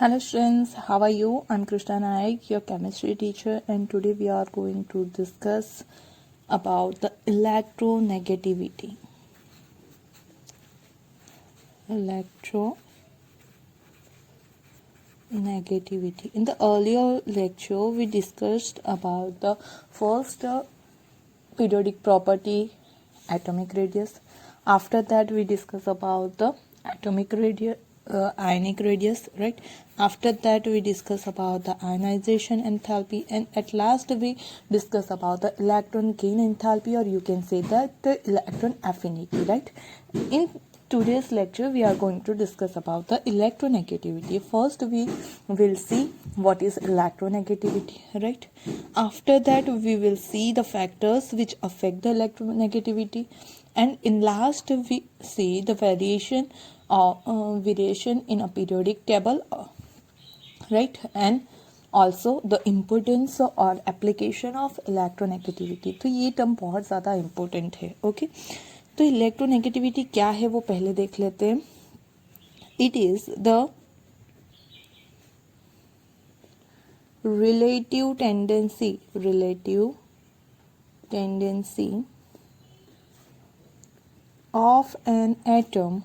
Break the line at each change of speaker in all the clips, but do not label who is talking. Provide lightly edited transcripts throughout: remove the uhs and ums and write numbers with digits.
Hello students, how are you? I'm Krishna Naik, your chemistry teacher, and today we are going to discuss about the electronegativity. Electronegativity. In the earlier lecture, we discussed about the first periodic property, atomic radius. After that, we discuss about the atomic radius, ionic radius, right? After that, we discuss about the ionization enthalpy, and at last we discuss about the electron gain enthalpy, or you can say that the electron affinity, right? In today's lecture, we are going to discuss about the electronegativity. First, we will see what is electronegativity, right? After that, we will see the factors which affect the electronegativity, and in last, we see the variation in a periodic table, right? And also the importance और application of electronegativity. तो ये term बहुत ज़्यादा important है. Okay, तो electronegativity क्या है वो पहले देख लेते हैं. It is the relative tendency of an atom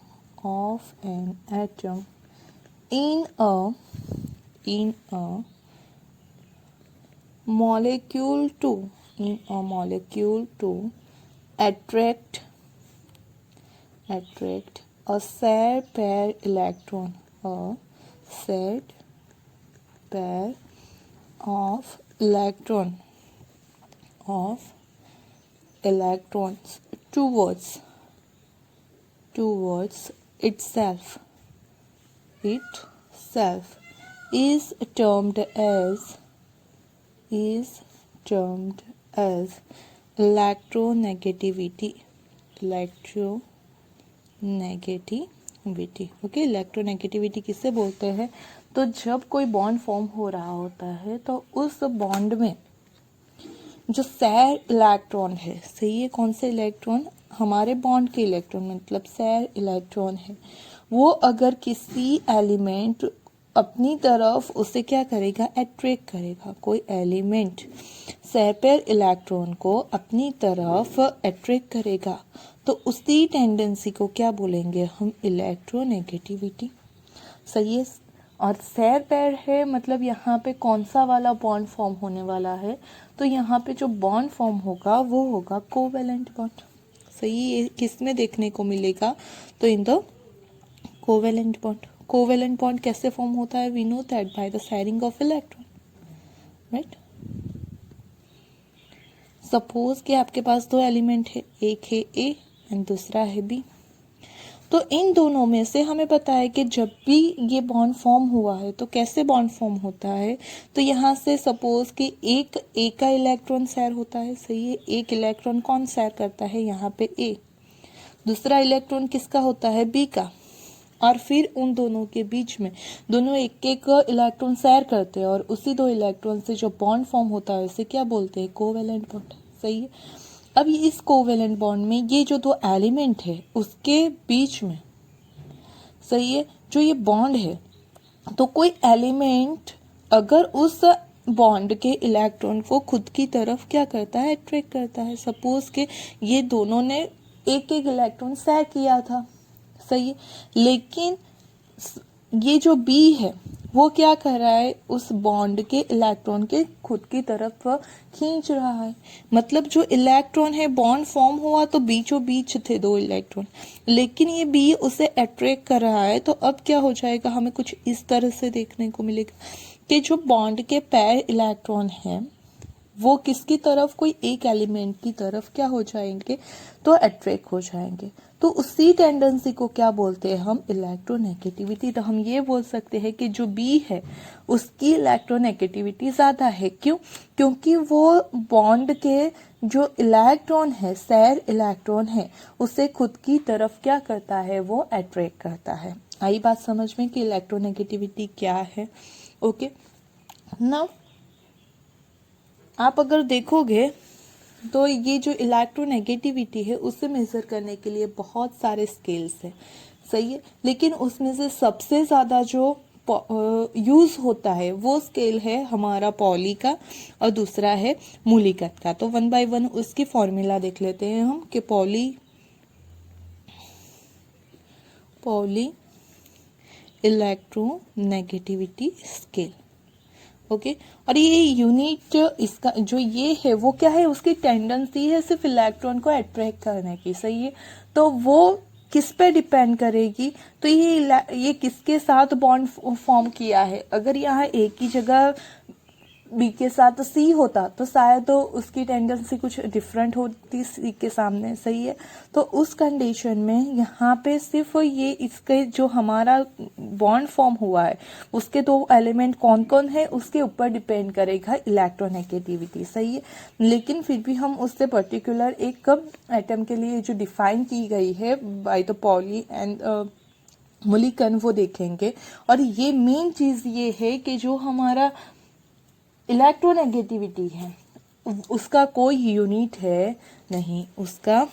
in a molecule to attract a shared pair electron, a shared pair of electrons towards itself is termed as electronegativity. Okay, electronegativity किससे बोलते हैं? तो जब कोई बॉन्ड फॉर्म हो रहा होता है तो उस बॉन्ड में जो सैर इलेक्ट्रॉन है, सही है, कौन से इलेक्ट्रॉन? हमारे बॉन्ड के इलेक्ट्रॉन, मतलब सैर इलेक्ट्रॉन है, वो अगर किसी एलिमेंट अपनी तरफ उसे क्या करेगा? अट्रैक्ट करेगा. कोई एलिमेंट सैर पेयर इलेक्ट्रॉन को अपनी तरफ अट्रैक्ट करेगा तो उसी टेंडेंसी को क्या बोलेंगे हम? इलेक्ट्रोनेगेटिविटी. सही है. और सैर पैर है मतलब यहाँ पे कौन सा वाला बॉन्ड फॉर्म होने वाला है? तो यहाँ पे जो बॉन्ड फॉर्म होगा वो होगा कोवेलेंट बॉन्ड. सही है. किस में देखने को मिलेगा? तो in the covalent bond. Covalent bond कैसे फॉर्म होता है? We know that by the sharing of electron, right? Suppose कि आपके पास दो एलिमेंट है, एक है ए एंड दूसरा है बी. तो इन दोनों में से हमें पता है कि जब भी ये बॉन्ड फॉर्म हुआ है तो कैसे बॉन्ड फॉर्म होता है? तो यहाँ से सपोज कि एक ए का इलेक्ट्रॉन सैर होता है. सही है. एक इलेक्ट्रॉन कौन सैर करता है? यहाँ पे ए. दूसरा इलेक्ट्रॉन किसका होता है? बी का. और फिर उन दोनों के बीच में दोनों एक एक इलेक्ट्रॉन सैर करते हैं और उसी दो इलेक्ट्रॉन से जो बॉन्ड फॉर्म होता है उसे क्या बोलते हैं? Covalent bond. सही है. अब इस कोवेलेंट बॉन्ड में ये जो दो एलिमेंट है उसके बीच में, सही है, जो ये बॉन्ड है, तो कोई एलिमेंट अगर उस बॉन्ड के इलेक्ट्रॉन को खुद की तरफ क्या करता है? अट्रैक्ट करता है. सपोज के ये दोनों ने एक एक इलेक्ट्रॉन सैर किया था. सही है. लेकिन ये जो बी है वो क्या कर रहा है? उस बॉन्ड के इलेक्ट्रॉन के खुद की तरफ खींच रहा है. मतलब जो इलेक्ट्रॉन है, बॉन्ड फॉर्म हुआ तो बीचों बीच थे दो इलेक्ट्रॉन, लेकिन ये बी उसे अट्रैक्ट कर रहा है. तो अब क्या हो जाएगा? हमें कुछ इस तरह से देखने को मिलेगा कि जो बॉन्ड के पैर इलेक्ट्रॉन है वो किसकी तरफ? कोई एक एलिमेंट की तरफ क्या हो जाएंगे? तो अट्रैक्ट हो जाएंगे. तो उसी टेंडेंसी को क्या बोलते हैं हम? इलेक्ट्रोनेगेटिविटी. तो हम ये बोल सकते हैं कि जो बी है उसकी इलेक्ट्रोनेगेटिविटी ज्यादा है. क्यों? क्योंकि वो बॉन्ड के जो इलेक्ट्रॉन है, सैर इलेक्ट्रॉन है, उसे खुद की तरफ क्या करता है? वो अट्रैक्ट करता है. आई बात समझ में कि इलेक्ट्रोनेगेटिविटी क्या है? ओके. नाउ आप अगर देखोगे तो ये जो इलेक्ट्रोनेगेटिविटी है उसे मेजर करने के लिए बहुत सारे स्केल्स हैं. सही है. लेकिन उसमें से सबसे ज़्यादा जो यूज होता है वो स्केल है हमारा पॉली का और दूसरा है मूलिकन का। तो 1 बाय 1 उसकी फॉर्मूला देख लेते हैं हम कि पॉली इलेक्ट्रोनेगेटिविटी स्केल। ओके और ये यूनिट इसका जो ये है वो क्या है, उसकी टेंडेंसी है सिर्फ इलेक्ट्रॉन को अट्रैक्ट करने की, सही है। तो वो किस पे डिपेंड करेगी, तो ये किसके साथ बॉन्ड फॉर्म किया है। अगर यहाँ एक ही जगह बी के साथ सी होता तो शायद तो उसकी टेंडेंसी कुछ डिफरेंट होती सी के सामने, सही है। तो उस कंडीशन में यहाँ पे सिर्फ ये इसके जो हमारा बॉन्ड फॉर्म हुआ है उसके दो एलिमेंट कौन कौन है उसके ऊपर डिपेंड करेगा इलेक्ट्रोनेगेटिविटी, सही है। लेकिन फिर भी हम उससे पर्टिकुलर एक एटम के लिए जो डिफाइन की गई है by the poly and Mulliken वो देखेंगे। और ये मेन चीज ये है कि जो हमारा इलेक्ट्रोनेगेटिविटी है उसका कोई यूनिट है नहीं, उसका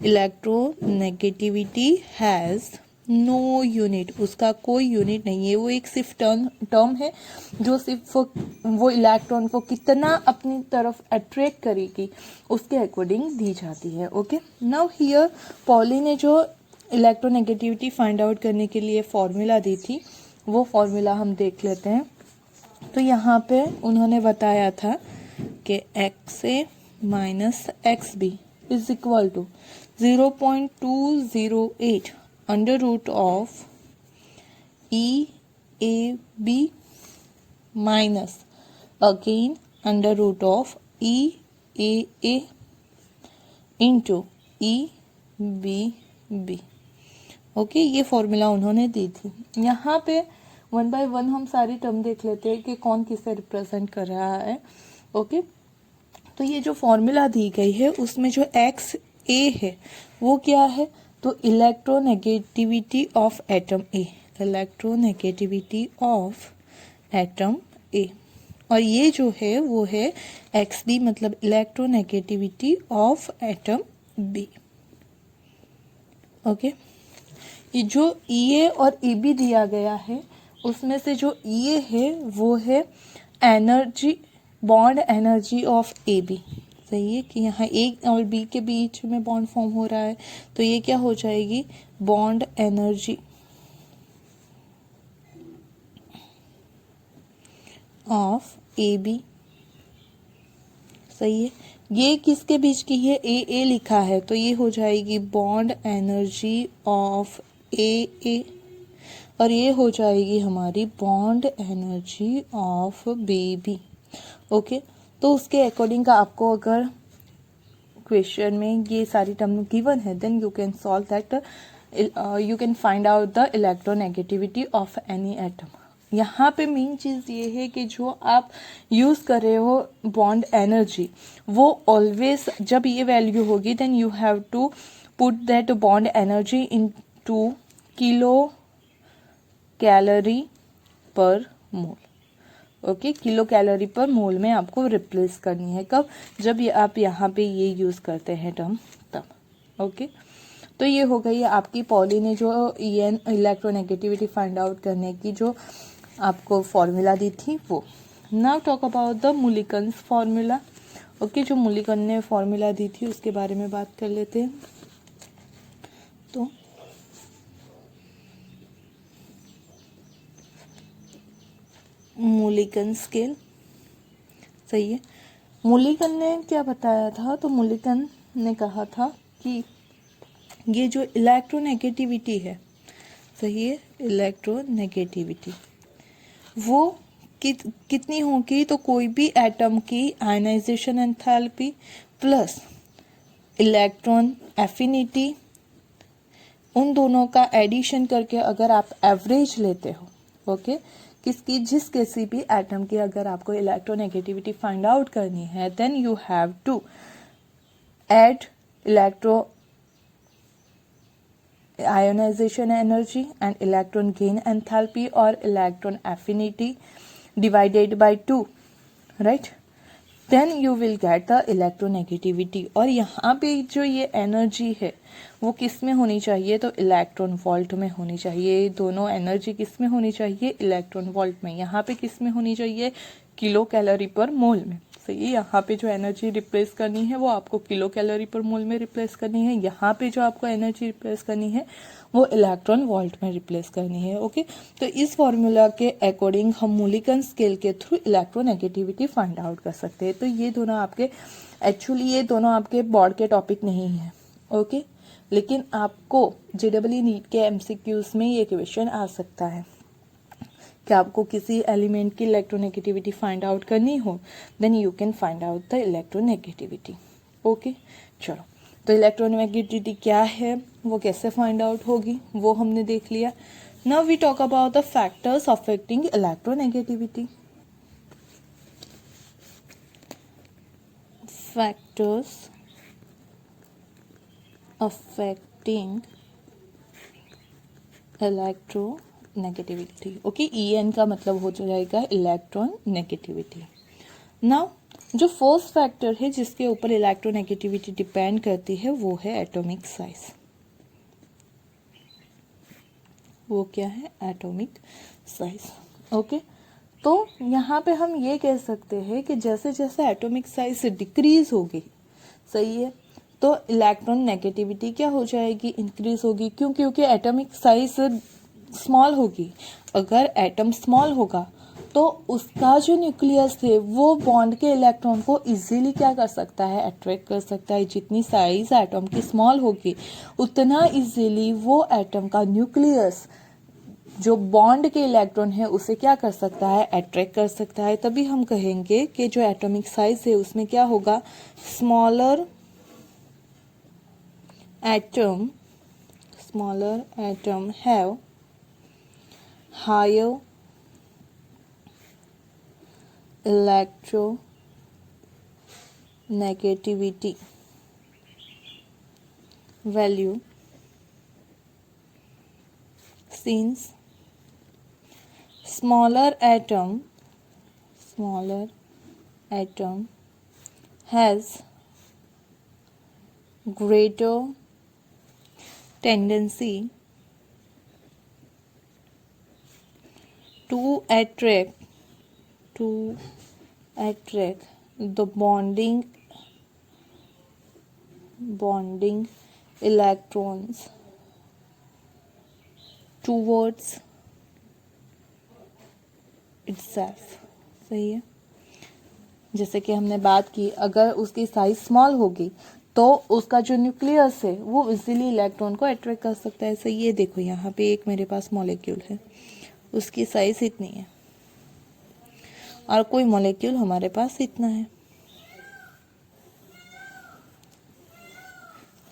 इलेक्ट्रोनेगेटिविटी हैज नो यूनिट, उसका कोई यूनिट नहीं है। वो एक सिर्फ टर्म है जो सिर्फ वो इलेक्ट्रॉन को कितना अपनी तरफ अट्रैक्ट करेगी उसके अकॉर्डिंग दी जाती है। ओके नाउ हियर पॉली ने जो इलेक्ट्रोनेगेटिविटी फाइंड आउट करने के लिए फॉर्मूला दी थी वो फॉर्मूला हम देख लेते हैं। तो यहाँ पे उन्होंने बताया था कि XA minus XB is equal to 0.208 under root of EAB minus again under root of EAA into EBB। Okay ये फॉर्मूला उन्होंने दी थी। यहाँ पे 1 बाय 1 हम सारी टर्म देख लेते हैं कि कौन किसे रिप्रेजेंट कर रहा है। ओके तो ये जो फॉर्मूला दी गई है उसमें जो XA है वो क्या है, तो electronegativity of atom A, electronegativity of atom A. और ये जो है वो है XB मतलब electronegativity of atom B. Okay ये जो EA और EB दिया गया है उसमें से जो EA है वो है energy, bond energy of AB, सही है कि यहाँ A और B के बीच में बॉन्ड फॉर्म हो रहा है तो ये क्या हो जाएगी, बॉन्ड एनर्जी ऑफ AB, सही है। ये किसके बीच की है, AA लिखा है तो ये हो जाएगी बॉन्ड एनर्जी ऑफ AA और ये हो जाएगी हमारी bond energy of BB। Okay तो उसके अकॉर्डिंग आपको अगर क्वेश्चन में ये सारी टर्म गिवन है then you can solve that, you can find out the electronegativity of any atom. यहाँ पे मेन चीज़ ये है कि जो आप यूज़ कर रहे हो बॉन्ड एनर्जी वो ऑलवेज जब ये वैल्यू होगी then you have to put that bond energy into kilo calorie per mole. Okay kilo calorie per मोल में आपको रिप्लेस करनी है, कब, जब ये आप यहाँ पे ये यूज़ करते हैं टर्म तब। ओके तो ये हो गई आपकी पॉली ने जो इलेक्ट्रोनेगेटिविटी फाइंड आउट करने की जो आपको फॉर्मूला दी थी वो। Now talk about the Mulliken's formula. Okay जो मूलिकन ने फॉर्मूला दी थी उसके बारे में बात कर लेते हैं। तो मूलिकन स्केल, सही है। मूलिकन ने क्या बताया था, तो मूलिकन ने कहा था कि ये जो इलेक्ट्रोनेगेटिविटी है, सही है, इलेक्ट्रोनेगेटिविटी वो कितनी होगी, तो कोई भी एटम की ionization enthalpy plus electron affinity उन दोनों का एडिशन करके अगर आप एवरेज लेते हो, ओके जिस किसी भी एटम की अगर आपको इलेक्ट्रोनेगेटिविटी फाइंड आउट करनी है then you have to add electro ionization energy and electron gain enthalpy or electron affinity divided by 2, right? Then you will get the electronegativity. और यहाँ पे जो ये एनर्जी है वो किस में होनी चाहिए, तो इलेक्ट्रॉन वोल्ट में होनी चाहिए। दोनों एनर्जी किस में होनी चाहिए, इलेक्ट्रॉन वोल्ट में। यहाँ पे किस में होनी चाहिए, किलो कैलोरी पर मोल में। सही है, यहाँ पे जो एनर्जी रिप्लेस करनी है वो आपको किलो कैलोरी पर मोल में रिप्लेस करनी है। यहाँ पे जो आपको एनर्जी रिप्लेस करनी है वो इलेक्ट्रॉन वोल्ट में रिप्लेस करनी है। ओके, तो इस फॉर्मूला के अकॉर्डिंग हम मूलिकन स्केल के थ्रू इलेक्ट्रोनेगेटिविटी फाइंड आउट कर सकते हैं। तो ये दोनों आपके एक्चुअली ये दोनों आपके बोर्ड के टॉपिक नहीं है। ओके, लेकिन आपको जेडब्ल्यू नीट के एमसीक्यूज में ये क्वेश्चन आ सकता है कि आपको किसी एलिमेंट की इलेक्ट्रोनेगेटिविटी फाइंड आउट करनी हो, then you can find out the electronegativity. Okay, चलो, तो इलेक्ट्रोनेगेटिविटी क्या है, वो कैसे फाइंड आउट होगी, वो हमने देख लिया। Now we talk about the factors affecting electronegativity. Factors affecting electronegativity. Okay, EN का मतलब हो जाएगा इलेक्ट्रॉन नेगेटिविटी। नाउ जो फर्स्ट फैक्टर है जिसके ऊपर इलेक्ट्रोनेगेटिविटी डिपेंड करती है वो है एटॉमिक साइज। वो क्या है, एटॉमिक साइज। ओके, तो यहाँ पे हम ये कह सकते हैं कि जैसे जैसे एटॉमिक साइज डिक्रीज होगी, सही है, तो इलेक्ट्रॉन नेगेटिविटी क्या हो जाएगी, इंक्रीज होगी। क्यों, क्योंकि एटॉमिक साइज स्मॉल होगी। अगर एटम स्मॉल होगा तो उसका जो न्यूक्लियस है वो बॉन्ड के इलेक्ट्रॉन को इजीली क्या कर सकता है, अट्रैक्ट कर सकता है। जितनी साइज एटम की स्मॉल होगी उतना इजीली वो एटम का न्यूक्लियस जो बॉन्ड के इलेक्ट्रॉन है उसे क्या कर सकता है, अट्रैक्ट कर सकता है। तभी हम कहेंगे कि जो एटॉमिक साइज है उसमें क्या होगा, smaller atom have higher electronegativity value since smaller atom has greater tendency to attract the bonding electrons towards itself। सही है, जैसे कि हमने बात की, अगर उसकी साइज स्मॉल होगी तो उसका जो न्यूक्लियस है वो इजीली इलेक्ट्रॉन को अट्रैक्ट कर सकता है। सही है, देखो यहाँ पे एक मेरे पास मॉलिक्यूल है, उसकी साइज इतनी है, और कोई मॉलिक्यूल हमारे पास इतना है।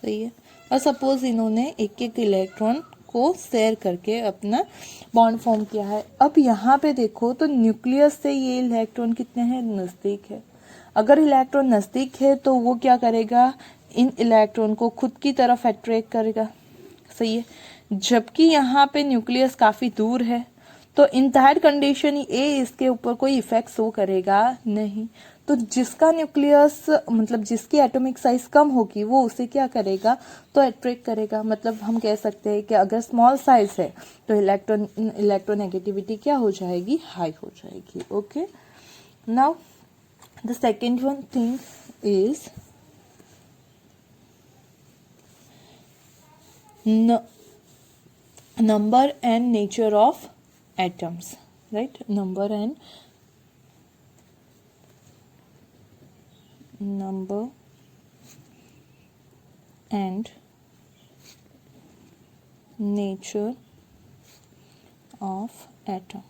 सही है, और सपोज इन्होंने एक एक इलेक्ट्रॉन को शेयर करके अपना बॉन्ड फॉर्म किया है। अब यहाँ पे देखो तो न्यूक्लियस से ये इलेक्ट्रॉन कितने हैं, नजदीक है। अगर इलेक्ट्रॉन नजदीक है तो वो क्या करेगा, इन इलेक्ट्रॉन को खुद की तरफ अट्रैक्ट करेगा। सही है, जबकि यहाँ पे न्यूक्लियस काफी दूर है, तो इन दैट कंडीशन ये इसके ऊपर कोई इफेक्ट शो करेगा नहीं। तो जिसका न्यूक्लियस मतलब जिसकी एटॉमिक साइज कम होगी वो उसे क्या करेगा, तो अट्रैक्ट करेगा। मतलब हम कह सकते हैं कि अगर स्मॉल साइज है तो इलेक्ट्रोनेगेटिविटी क्या हो जाएगी, हाई हो जाएगी। Okay, now the second one thing is number and nature of atoms, right? number and nature of atom।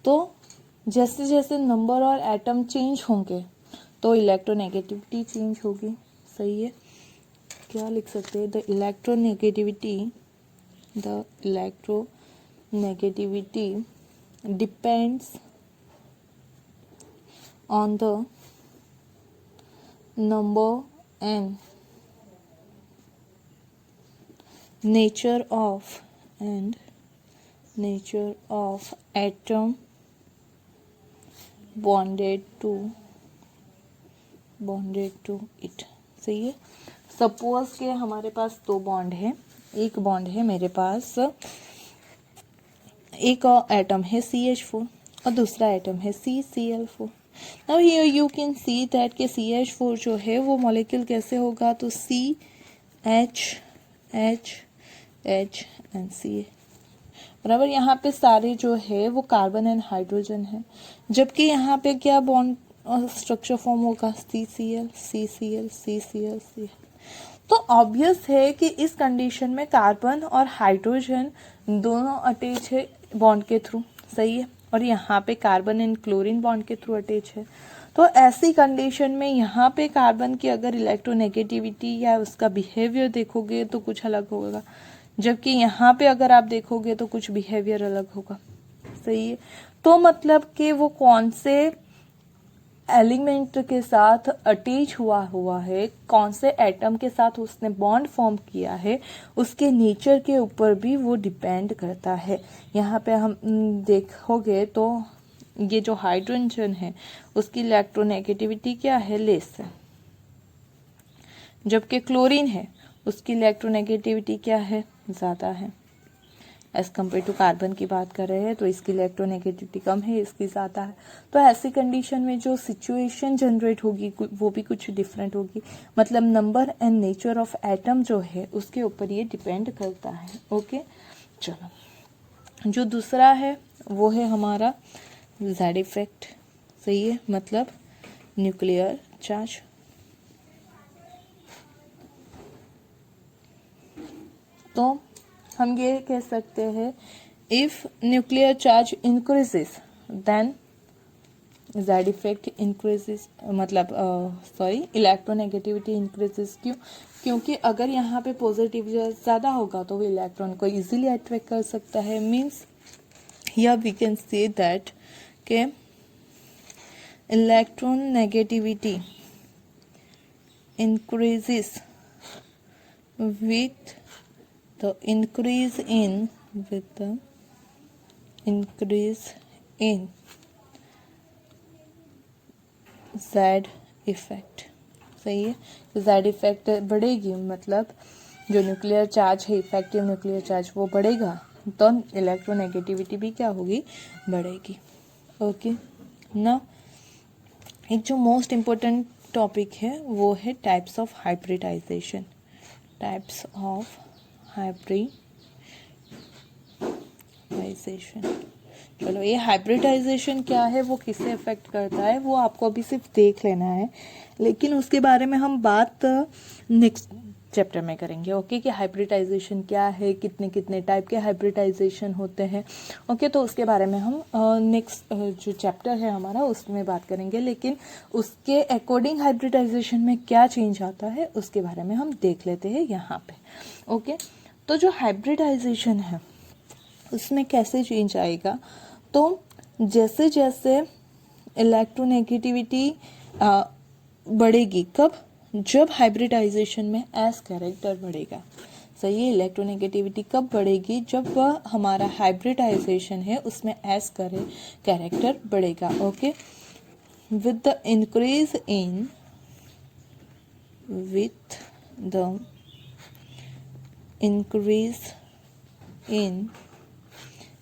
तो जैसे जैसे नंबर और एटम चेंज होंगे तो इलेक्ट्रोनेगेटिविटी चेंज होगी। सही है, क्या लिख सकते हैं, the electronegativity depends on the number and nature of atom bonded to it. सही है। सपोज के हमारे पास दो बॉन्ड है, एक बॉन्ड है मेरे पास, एक एटम है CH4 और दूसरा एटम है CCl4। Now here you can see that के CH4 जो है वो मॉलिक्यूल कैसे होगा, तो CH एंड Ca, बराबर। यहाँ पे सारे जो है वो कार्बन एंड हाइड्रोजन है, जबकि यहाँ पे क्या बॉन्ड स्ट्रक्चर फॉर्म होगा, CCl। तो ऑब्वियस है कि इस कंडीशन में कार्बन और हाइड्रोजन दोनों अटैच है बॉन्ड के थ्रू। सही है। और यहाँ पे कार्बन एंड क्लोरीन बॉन्ड के थ्रू अटैच है। तो ऐसी कंडीशन में यहाँ पे कार्बन की अगर इलेक्ट्रोनेगेटिविटी या उसका बिहेवियर देखोगे तो कुछ अलग होगा, जबकि यहाँ पे अगर आप देखोगे तो कुछ बिहेवियर अलग होगा। सही है। तो मतलब कि वो कौन से एलिमेंट के साथ अटैच हुआ है, कौन से एटम के साथ उसने बॉन्ड फॉर्म किया है, उसके नेचर के ऊपर भी वो डिपेंड करता है। यहाँ पे हम देखोगे तो ये जो हाइड्रोजन है उसकी इलेक्ट्रोनेगेटिविटी क्या है, लेस है, जबकि क्लोरीन है उसकी इलेक्ट्रोनेगेटिविटी क्या है, ज़्यादा है। एज कम्पेयर टू कार्बन की बात कर रहे हैं तो इसकी इलेक्ट्रोनेगेटिविटी कम है, इसकी ज़्यादा है। तो ऐसी कंडीशन में जो सिचुएशन जनरेट होगी वो भी कुछ डिफरेंट होगी। मतलब number and nature of atom जो है उसके ऊपर ये डिपेंड करता है। ओके, चलो जो दूसरा है वो है हमारा ज़ेड इफेक्ट। सही है। मतलब न्यूक्लियर चार्ज। तो हम ये कह सकते हैं if nuclear charge increases then Z effect increases, मतलब इलेक्ट्रोनेगेटिविटी इंक्रीजेस। क्योंकि अगर यहाँ पे पॉजिटिव ज़्यादा होगा तो वो इलेक्ट्रॉन को इजीली अट्रैक्ट कर सकता है। Means here we can say that के electron negativity increases with the increase in Z effect. सही है। तो Z इफेक्ट बढ़ेगी, मतलब जो न्यूक्लियर चार्ज है, इफेक्टिव न्यूक्लियर चार्ज वो बढ़ेगा, तो इलेक्ट्रोनेगेटिविटी भी क्या होगी, बढ़ेगी। ओके ना। एक जो मोस्ट इम्पोर्टेंट टॉपिक है वो है types of hybridization. Types of hybridization. चलो, ये हाइब्रिडाइजेशन क्या है, वो किसे अफेक्ट करता है, वो आपको अभी सिर्फ देख लेना है, लेकिन उसके बारे में हम बात नेक्स्ट चैप्टर में करेंगे। ओके, कि हाइब्रिडाइजेशन क्या है, कितने कितने टाइप के हाइब्रिडाइजेशन होते हैं। ओके, तो उसके बारे में हम नेक्स्ट जो चैप्टर है हमारा उसमें बात करेंगे, लेकिन उसके अकॉर्डिंग हाइब्रिडाइजेशन में क्या चेंज आता है उसके बारे में हम देख लेते हैं यहाँ पे। ओके, तो जो हाइब्रिडाइजेशन है उसमें कैसे चेंज आएगा, तो जैसे जैसे इलेक्ट्रोनेगेटिविटी बढ़ेगी, कब, जब हाइब्रिडाइजेशन में एस कैरेक्टर बढ़ेगा। सही है। इलेक्ट्रोनेगेटिविटी कब बढ़ेगी, जब वह हमारा हाइब्रिडाइजेशन है उसमें एस कैरेक्टर बढ़ेगा। Okay, with the increase in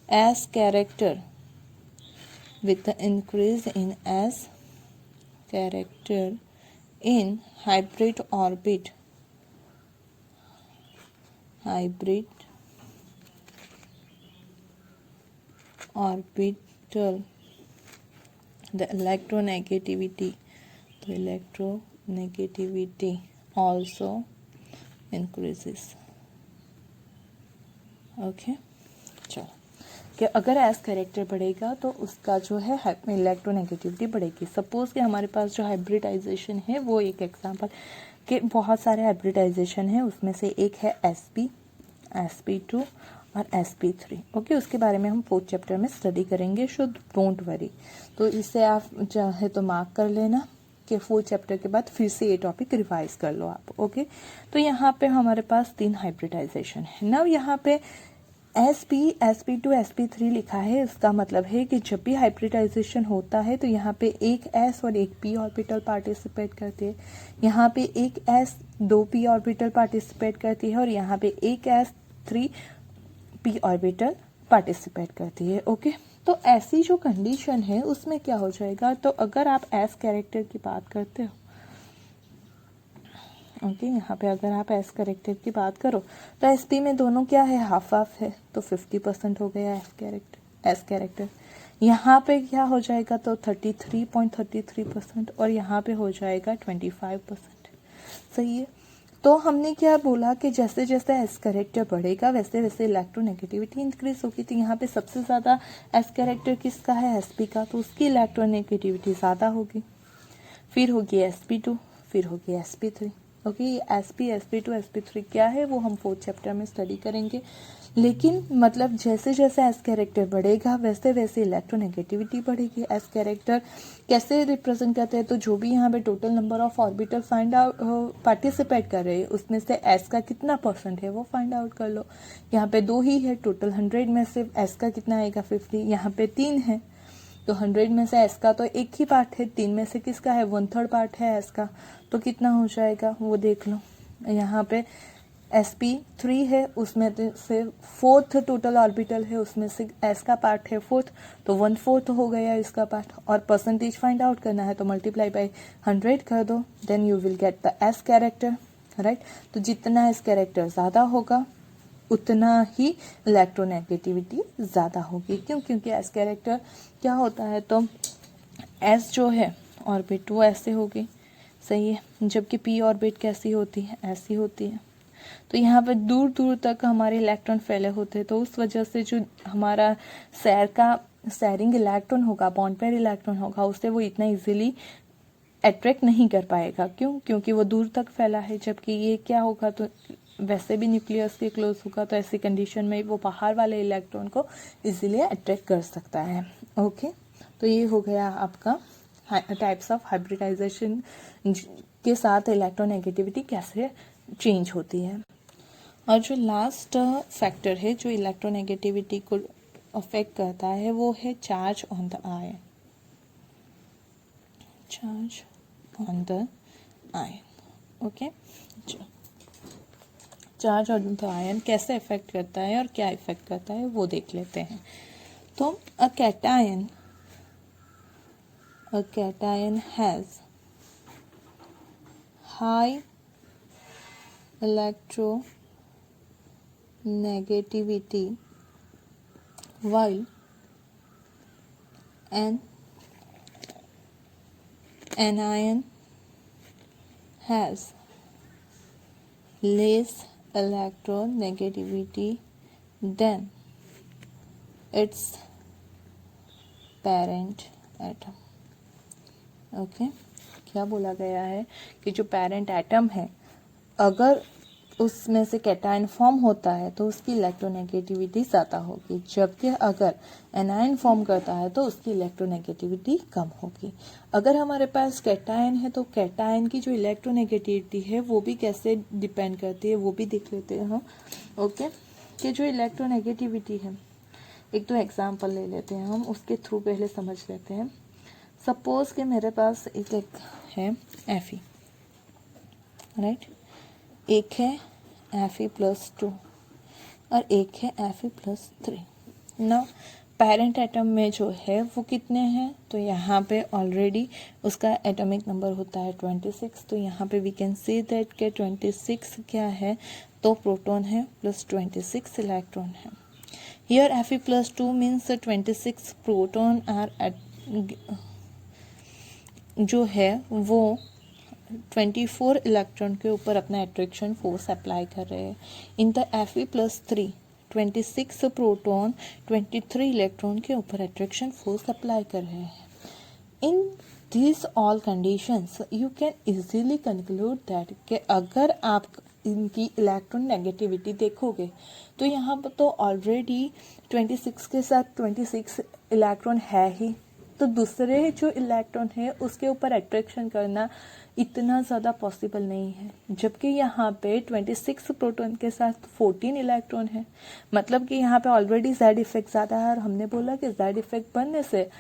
S character, with the increase in S character in hybrid orbital, the electronegativity also increases। Okay, चलो, कि अगर एस कैरेक्टर बढ़ेगा तो उसका जो है इलेक्ट्रोनेगेटिविटी बढ़ेगी। सपोज कि हमारे पास जो हाइब्रिडाइजेशन है वो एक एग्जांपल के बहुत सारे हाइब्रिडाइजेशन है, उसमें से एक है sp2 और sp3। ओके, उसके बारे में हम 4th चैप्टर में स्टडी करेंगे, सो डोंट वरी। तो इसे आप चाहे तो मार्क कर लेना कि 4th चैप्टर के बाद फिर से ये टॉपिक रिवाइज कर लो आप। ओके, तो यहाँ पे हमारे पास 3 हाइब्रिडाइजेशन है ना। यहाँ पे sp2 sp3 लिखा है, इसका मतलब है कि जब भी हाइब्रिडाइजेशन होता है तो यहाँ पे एक s और एक p ऑर्बिटल पार्टिसिपेट करती है, यहाँ पे एक s 2 p ऑर्बिटल पार्टिसिपेट करती है और यहाँ पे एक s 3 p ऑर्बिटल पार्टिसिपेट करती है। ओके, तो ऐसी जो कंडीशन है उसमें क्या हो जाएगा, तो अगर आप s कैरेक्टर की बात करते हो, ओके यहाँ पे अगर आप एस कैरेक्टर की बात करो तो एसपी में दोनों क्या है, हाफ हाफ है, तो 50% हो गया एस कैरेक्टर। यहाँ पे क्या हो जाएगा, तो 33.33% और यहाँ पे हो जाएगा 25%। सही है। तो हमने क्या बोला कि जैसे जैसे एस कैरेक्टर बढ़ेगा वैसे वैसे इलेक्ट्रोनेगेटिविटी इंक्रीज होगी। तो यहाँ पे सबसे ज़्यादा एस कैरेक्टर किसका है, एसपी का, तो उसकी इलेक्ट्रोनेगेटिविटी ज़्यादा होगी। फिर होगी sp2, फिर होगी sp3। ओके, ये sp2 sp3 क्या है वो हम 4th चैप्टर में स्टडी करेंगे। लेकिन मतलब जैसे जैसे एस कैरेक्टर बढ़ेगा वैसे वैसे इलेक्ट्रोनेगेटिविटी बढ़ेगी। एस कैरेक्टर कैसे रिप्रेजेंट करते हैं, तो जो भी यहाँ पे total number of orbital find out participate कर रहे हैं उसमें से एस का कितना % है वो फाइंड आउट कर लो। यहाँ पे 2 ही है, टोटल 100 में से एस का कितना आएगा 50, यहाँ पे 3 है तो 100 में से एस का तो एक ही पार्ट है, 3 में से किसका है, 1/3 पार्ट है एस का, तो कितना हो जाएगा वो देख लो। यहाँ पे sp3 है, उसमें से 4th टोटल ऑर्बिटल है, उसमें से एस का पार्ट है 4th, तो 1/4 हो गया इसका पार्ट। और परसेंटेज फाइंड आउट करना है तो मल्टीप्लाई बाय 100 कर दो, then you will get the s character, right. तो जितना एस कैरेक्टर ज़्यादा होगा उतना ही इलेक्ट्रोनेगेटिविटी ज़्यादा होगी। क्यों, क्योंकि एस कैरेक्टर क्या होता है, तो एस जो है ऑर्बिट वो ऐसे होगी, सही है, जबकि पी ऑर्बिट कैसी होती है, ऐसी होती है। तो यहाँ पर दूर दूर तक हमारे इलेक्ट्रॉन फैले होते हैं, तो उस वजह से जो हमारा शेयरिंग इलेक्ट्रॉन होगा, बॉन्ड पेयर इलेक्ट्रॉन होगा, उससे वो इतना इजीली अट्रैक्ट नहीं कर पाएगा। क्यों, क्योंकि वो दूर तक फैला है। जबकि ये क्या होगा, तो वैसे भी न्यूक्लियस के क्लोज होगा, तो ऐसी कंडीशन में वो बाहर वाले इलेक्ट्रॉन को इजीली अट्रैक्ट कर सकता है। ओके, तो ये हो गया आपका टाइप्स ऑफ हाइब्रिडाइजेशन के साथ इलेक्ट्रोनेगेटिविटी कैसे चेंज होती है। और जो लास्ट फैक्टर है जो इलेक्ट्रोनेगेटिविटी को अफेक्ट करता है वो है charge on the ion. Charge on the ion, okay. Charge on the ion कैसे इफेक्ट करता है और क्या इफेक्ट करता है वो देख लेते हैं। तो a cation has high electronegativity while an anion has less electronegativity than its parent atom। Okay, क्या बोला गया है कि जो पेरेंट एटम है अगर उसमें से कैटायन फॉर्म होता है तो उसकी इलेक्ट्रोनेगेटिविटी ज़्यादा होगी, जबकि अगर एनायन फॉर्म करता है तो उसकी इलेक्ट्रोनेगेटिविटी कम होगी। अगर हमारे पास कैटायन है तो कैटायन की जो इलेक्ट्रोनेगेटिविटी है वो भी कैसे डिपेंड करती है वो भी देख लेते हैं हम। ओके, कि जो इलेक्ट्रोनेगेटिविटी है, एक तो एग्जाम्पल ले लेते हैं हम, उसके थ्रू पहले समझ लेते हैं। सपोज कि मेरे पास एक है Fe, राइट, एक है Fe+2 और एक है Fe+3। ना पेरेंट एटम में जो है वो कितने हैं, तो यहाँ पे ऑलरेडी उसका एटॉमिक नंबर होता है 26। तो यहाँ पे वी कैन सी दैट के 26 क्या है, तो प्रोटॉन है प्लस 26 इलेक्ट्रॉन है। Here Fe+2 means 26 proton are जो है वो 24 इलेक्ट्रॉन के ऊपर अपना अट्रैक्शन फोर्स अप्लाई कर रहे हैं। In the Fe+3 26 proton 23 electron के ऊपर अट्रैक्शन फोर्स अप्लाई कर रहे हैं। In this all conditions you can easily conclude that कि अगर आप इनकी इलेक्ट्रॉन नेगेटिविटी देखोगे तो यहाँ पर तो ऑलरेडी 26 के साथ 26 इलेक्ट्रॉन है ही, तो तो दूसरे जो इलेक्ट्रॉन है उसके ऊपर अट्रैक्शन करना इतना ज़्यादा पॉसिबल नहीं है, जबकि यहाँ पे 26 प्रोटॉन के साथ 14 इलेक्ट्रॉन है, मतलब कि यहाँ पे ऑलरेडी जेड इफेक्ट ज़्यादा है, और हमने बोला कि जेड इफेक्ट बनने से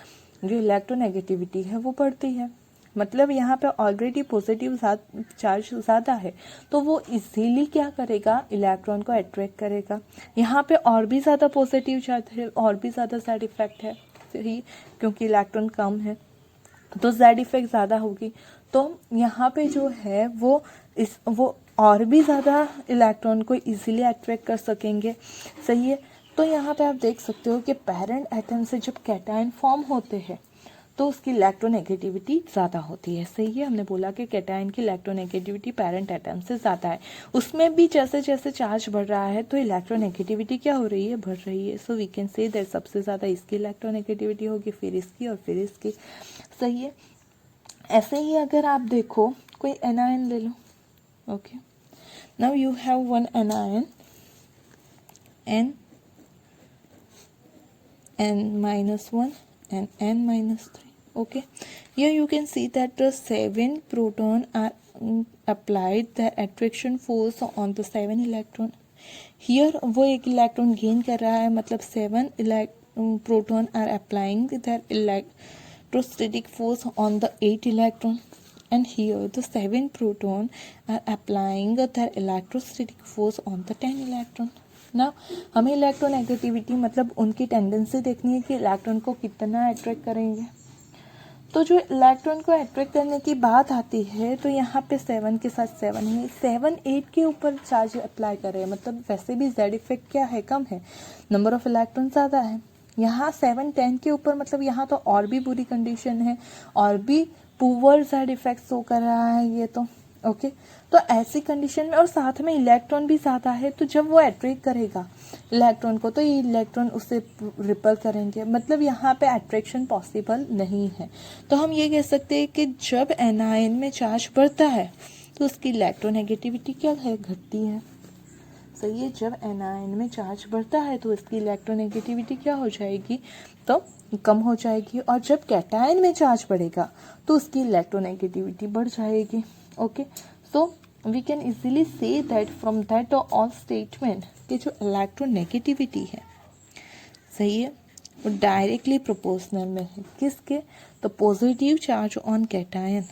जो इलेक्ट्रोनेगेटिविटी है वो बढ़ती है, मतलब यहाँ पे ऑलरेडी पॉजिटिव चार्ज ज़्यादा है, तो वो इजीली क्या करेगा, इलेक्ट्रॉन को अट्रैक्ट करेगा। यहाँ पे और भी ज़्यादा पॉजिटिव चार्ज है, और भी ज़्यादा साइड इफेक्ट है, सही, क्योंकि इलेक्ट्रॉन कम है तो जेड इफेक्ट ज़्यादा होगी, तो यहाँ पे जो है वो और भी ज़्यादा इलेक्ट्रॉन को इजीली अट्रैक्ट कर सकेंगे, सही है। तो यहाँ पे आप देख सकते हो कि पेरेंट एटम से जब कैटायन फॉर्म होते हैं तो उसकी इलेक्ट्रोनेगेटिविटी ज़्यादा होती है, सही है। हमने बोला कि कैटायन की इलेक्ट्रोनेगेटिविटी पेरेंट एटम से ज़्यादा है, उसमें भी जैसे जैसे चार्ज बढ़ रहा है तो इलेक्ट्रोनेगेटिविटी क्या हो रही है, बढ़ रही है। So we can say that सबसे ज़्यादा इसकी इलेक्ट्रोनेगेटिविटी होगी, फिर इसकी और फिर इसकी, सही है। ऐसे ही अगर आप देखो कोई एनायन ले लो, okay, now you have one anion n-1 and n-3. Okay, here you can see that the 7 proton are applied the attraction force on the 7 electron. Here वो एक इलेक्ट्रॉन गेन कर रहा है, मतलब 7 proton are applying their electrostatic force on the 8 electron, and here the 7 proton are applying their electrostatic force on the 10 electron. ना हमें electronegativity मतलब उनकी टेंडेंसी देखनी है कि इलेक्ट्रॉन को कितना अट्रैक्ट करेंगे। तो जो इलेक्ट्रॉन को अट्रैक्ट करने की बात आती है तो यहाँ पे 7 के साथ 7 है, 7 8 के ऊपर चार्ज अप्लाई कर रहे हैं, मतलब वैसे भी जेड इफेक्ट क्या है, कम है, नंबर ऑफ इलेक्ट्रॉन ज़्यादा है। यहाँ 7 10 के ऊपर, मतलब यहाँ तो और भी बुरी कंडीशन है, और भी पुअर जेड इफेक्ट शो कर रहा है ये तो, ओके। तो ऐसी कंडीशन में और साथ में इलेक्ट्रॉन भी ज़्यादा है, तो जब वो अट्रैक्ट करेगा इलेक्ट्रॉन को तो ये इलेक्ट्रॉन उससे रिपल करेंगे, मतलब यहाँ पे अट्रैक्शन पॉसिबल नहीं है। तो हम ये कह सकते हैं कि जब एनायन में चार्ज बढ़ता है तो उसकी इलेक्ट्रोनेगेटिविटी क्या है, घटती है, सही है। जब एनायन में चार्ज बढ़ता है तो इसकी इलेक्ट्रोनेगेटिविटी क्या हो जाएगी, तो कम हो जाएगी, और जब कैटायन में चार्ज बढ़ेगा तो उसकी इलेक्ट्रोनेगेटिविटी बढ़ जाएगी, okay. So we can easily say that from that all statement कि जो इलेक्ट्रोनेगेटिविटी है, सही है, वो डायरेक्टली प्रोपोर्शनल में है किसके, तो positive charge on cation,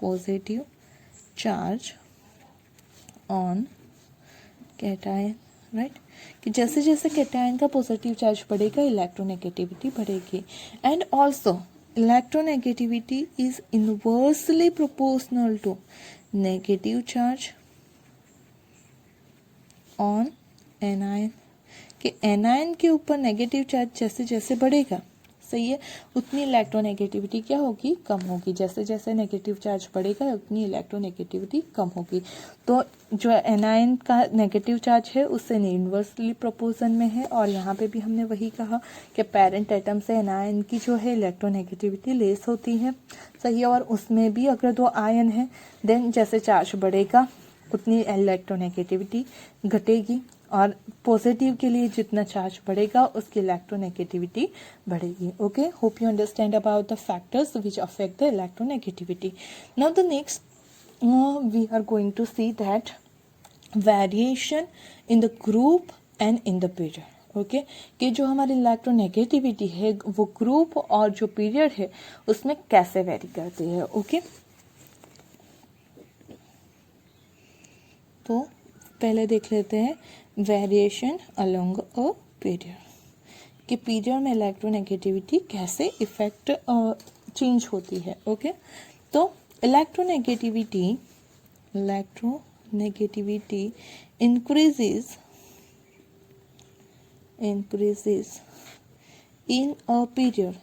positive charge on cation, right, कि जैसे जैसे कैटायन का पॉजिटिव चार्ज बढ़ेगा इलेक्ट्रोनेगेटिविटी बढ़ेगी, and also electronegativity is inversely proportional to negative charge on anion, कि एनायन के ऊपर नेगेटिव चार्ज जैसे जैसे बढ़ेगा, सही है, उतनी इलेक्ट्रोनेगेटिविटी क्या होगी, कम होगी, जैसे जैसे नेगेटिव चार्ज बढ़ेगा उतनी इलेक्ट्रोनेगेटिविटी कम होगी। तो जो एनायन का नेगेटिव चार्ज है उससे इनवर्सली प्रोपोर्शन में है, और यहाँ पे भी हमने वही कहा कि पेरेंट एटम से एनायन की जो है इलेक्ट्रोनेगेटिविटी लेस होती है, सही है, और उसमें भी अगर 2 आयन है देन जैसे चार्ज बढ़ेगा उतनी इलेक्ट्रोनेगेटिविटी घटेगी, और पॉजिटिव के लिए जितना चार्ज बढ़ेगा उसकी इलेक्ट्रोनेगेटिविटी बढ़ेगी, okay. Hope you understand about the factors which affect the electronegativity. Now the next we are going to see that variation in the group and in the period, okay, कि जो हमारी electronegativity है वो group और जो period है उसमें कैसे वेरी करती है, ओके। तो पहले देख लेते हैं वेरिएशन अलोंग अ पीरियड, कि पीरियड में इलेक्ट्रोनेगेटिविटी कैसे इफेक्ट चेंज होती है, ओके। तो electronegativity increases in a period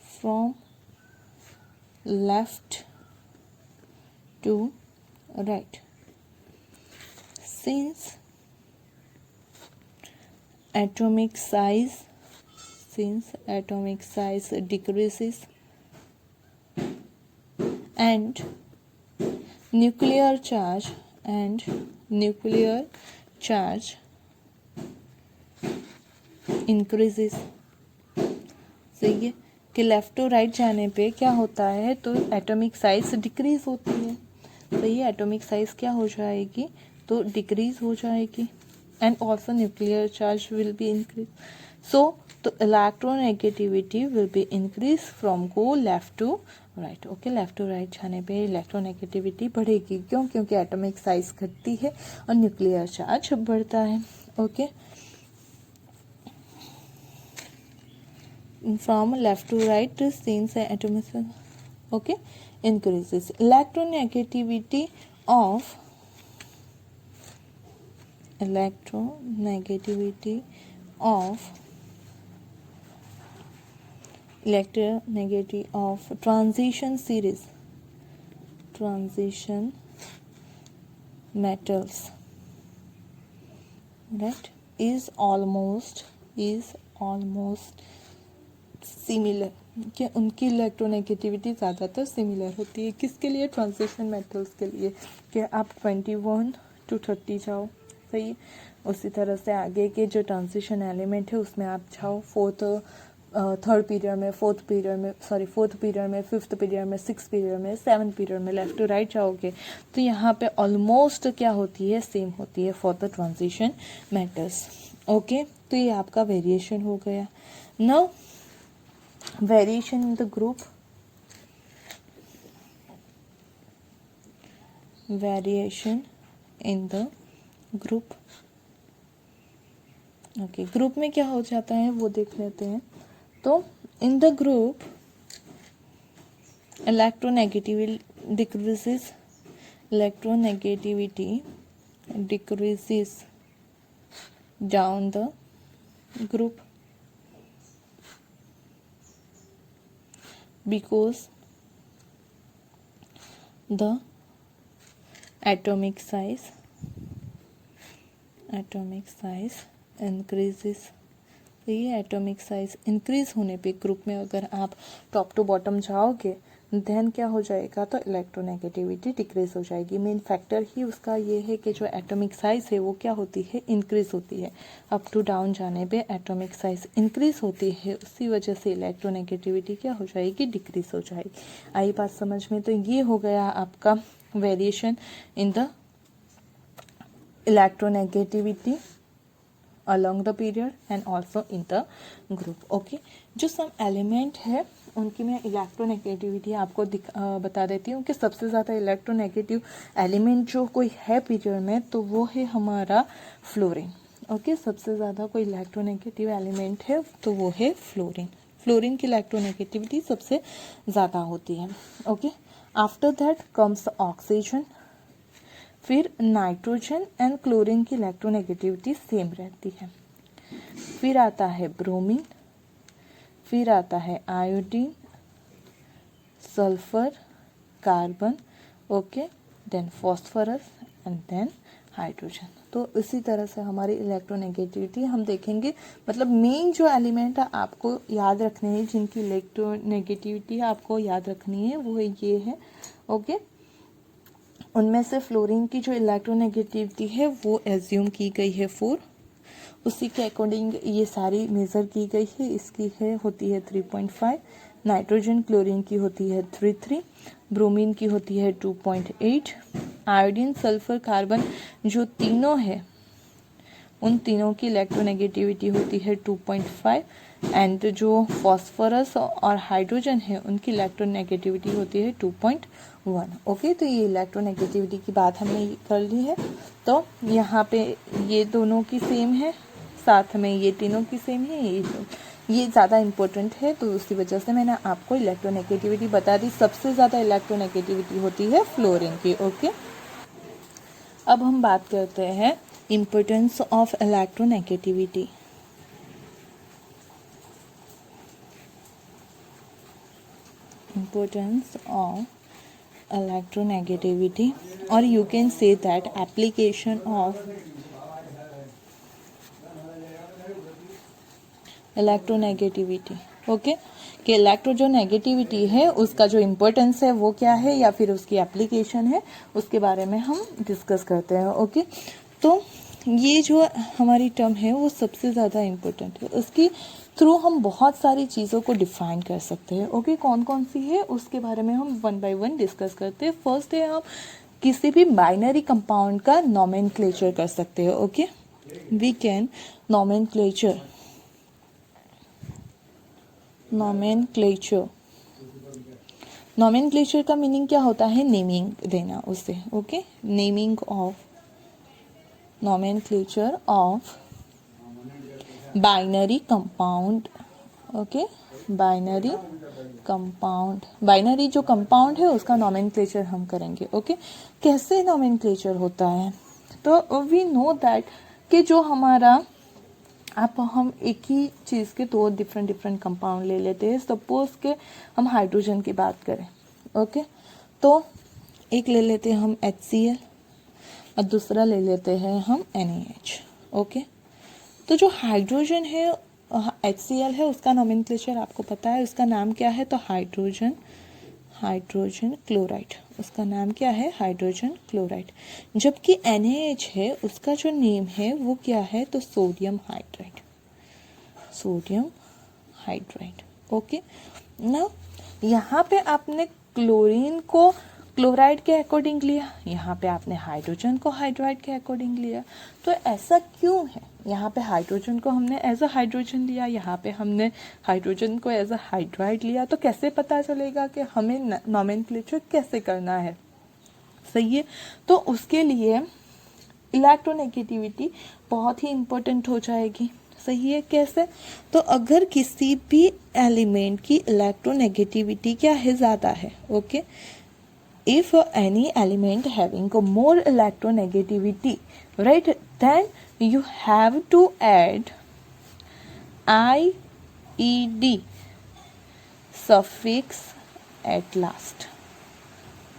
from left to right, since atomic size decreases and nuclear charge increases, सही है कि लेफ्ट टू राइट जाने पे क्या होता है, तो एटॉमिक साइज डिक्रीज होती है। सही है, एटॉमिक साइज क्या हो जाएगी, तो डिक्रीज हो जाएगी and also nuclear charge will be increase. So तो electronegativity will be increase from go left to right. Okay, left to right जाने पे इलेक्ट्रोनेगेटिविटी बढ़ेगी। क्यों? क्योंकि एटॉमिक साइज घटती है और न्यूक्लियर चार्ज बढ़ता है। Okay, from left to right since atomic okay increases electronegativity of electronegativity of transition metals, right, is almost similar, कि उनकी इलेक्ट्रोनेगेटिविटी ज़्यादातर सिमिलर होती है। किसके लिए? ट्रांजिशन मेटल्स के लिए, कि आप 21 to 30 जाओ। सही, उसी तरह से आगे के जो ट्रांजिशन एलिमेंट है उसमें आप जाओ थर्ड पीरियड में, फोर्थ पीरियड में, फिफ्थ पीरियड में, सिक्स पीरियड में, सेवन्थ पीरियड में लेफ्ट टू राइट जाओगे तो यहाँ पे ऑलमोस्ट क्या होती है, सेम होती है for the transition metals. Okay, तो ये आपका वेरिएशन हो गया। Now variation in the group, okay, group में क्या हो जाता है वो देख लेते हैं। तो in the group electronegativity decreases down the group because the atomic size increases। तो ये एटॉमिक साइज इंक्रीज होने पे ग्रुप में अगर आप टॉप टू बॉटम जाओगे देन क्या हो जाएगा, तो इलेक्ट्रोनेगेटिविटी डिक्रीज हो जाएगी। मेन फैक्टर ही उसका ये है कि जो एटॉमिक साइज है वो क्या होती है, इंक्रीज होती है। अप टू डाउन जाने पे एटॉमिक साइज इंक्रीज होती है, उसी वजह से इलेक्ट्रोनेगेटिविटी क्या हो जाएगी, डिक्रीज हो जाएगी। आई बात समझ में? तो ये हो गया आपका variation in the electronegativity along the period and also in the group। Okay, जो सम एलिमेंट है उनकी मैं इलेक्ट्रोनेगेटिविटी आपको बता देती हूँ कि सबसे ज़्यादा इलेक्ट्रोनेगेटिव एलिमेंट जो कोई है पीरियड में तो वो है हमारा फ्लोरीन। ओके, सबसे ज़्यादा कोई इलेक्ट्रोनेगेटिव एलिमेंट है तो वो है फ्लोरीन। फ्लोरीन की इलेक्ट्रोनेगेटिविटी सबसे ज़्यादा होती है। Okay, after that comes oxygen, फिर नाइट्रोजन एंड क्लोरीन की इलेक्ट्रोनेगेटिविटी सेम रहती है। फिर आता है ब्रोमीन, फिर आता है iodine, sulphur, carbon, okay, then phosphorus and then hydrogen. तो इसी तरह से हमारी इलेक्ट्रोनेगेटिविटी हम देखेंगे। मतलब मेन जो एलिमेंट है आपको याद रखने हैं, जिनकी इलेक्ट्रोनेगेटिविटी आपको याद रखनी है वो ये है। ओके, उनमें से फ्लोरीन की जो इलेक्ट्रोनेगेटिविटी है वो एज्यूम की गई है 4, उसी के अकॉर्डिंग ये सारी मेज़र की गई है। इसकी होती है 3.5, नाइट्रोजन क्लोरीन की होती है 3.3, ब्रोमीन की होती है 2.8, आयोडीन, सल्फर, कार्बन जो तीनों है उन तीनों की इलेक्ट्रोनेगेटिविटी होती है 2.5 एंड जो फॉस्फोरस और हाइड्रोजन है उनकी इलेक्ट्रोनेगेटिविटी होती है 2.1। ओके, तो ये इलेक्ट्रोनेगेटिविटी की बात हमने कर ली है। तो यहाँ पे ये दोनों की सेम है, साथ में ये तीनों की सेम है, ये ज़्यादा इम्पोर्टेंट है तो उसी वजह से मैंने आपको इलेक्ट्रोनेगेटिविटी बता दी। सबसे ज़्यादा इलेक्ट्रोनेगेटिविटी होती है फ्लोरीन की। ओके, अब हम बात करते हैं importance of electronegativity. Importance of electronegativity, or you can say that application of electronegativity. Okay, कि इलेक्ट्रो जो नेगेटिविटी है उसका जो इम्पोर्टेंस है वो क्या है या फिर उसकी एप्लीकेशन है उसके बारे में हम डिस्कस करते हैं। ओके, तो ये जो हमारी टर्म है वो सबसे ज़्यादा इम्पोर्टेंट है। उसकी थ्रू हम बहुत सारी चीज़ों को डिफाइन कर सकते हैं। ओके, कौन कौन सी है उसके बारे में हम वन बाय वन डिस्कस करते हैं। फर्स्ट है, हम किसी भी बाइनरी कंपाउंड का नॉमेनक्लेचर कर सकते हैं। Okay, we can nomenclature nomenclature का मीनिंग क्या होता है? नेमिंग देना उसे। Okay, naming of nomenclature of binary compound. Okay, binary compound, binary जो कंपाउंड है उसका नॉमेनक्लेचर हम करेंगे। ओके, कैसे नॉमेनक्लेचर होता है? तो वी नो दैट कि जो हमारा हम एक ही चीज़ के दो डिफरेंट कंपाउंड ले लेते हैं। सपोज के हम हाइड्रोजन की बात करें। ओके, तो एक ले लेते हैं हम HCl और दूसरा ले लेते हैं हम NaH। ओके, तो जो हाइड्रोजन है HCl है उसका नॉमेनक्लेचर आपको पता है, उसका नाम क्या है? तो हाइड्रोजन क्लोराइड, उसका नाम क्या है? Hydrogen chloride. जबकि NaH है उसका जो नेम है वो क्या है? तो सोडियम हाइड्राइड। ओके, ना यहाँ पे आपने क्लोरीन को क्लोराइड के अकॉर्डिंग लिया, यहाँ पे आपने हाइड्रोजन को हाइड्राइड के अकॉर्डिंग लिया। तो ऐसा क्यों है? यहाँ पे हाइड्रोजन को हमने एज अ हाइड्रोजन लिया, यहाँ पे हमने हाइड्रोजन को एज अ हाइड्राइड लिया। तो कैसे पता चलेगा कि हमें नॉमेनक्लेचर कैसे करना है? सही है, तो उसके लिए इलेक्ट्रोनेगेटिविटी बहुत ही इंपॉर्टेंट हो जाएगी। सही है, कैसे? तो अगर किसी भी एलिमेंट की इलेक्ट्रोनेगेटिविटी क्या है? ज़्यादा है। Okay, if any element having a more electronegativity, right, then you have to add IED suffix at last.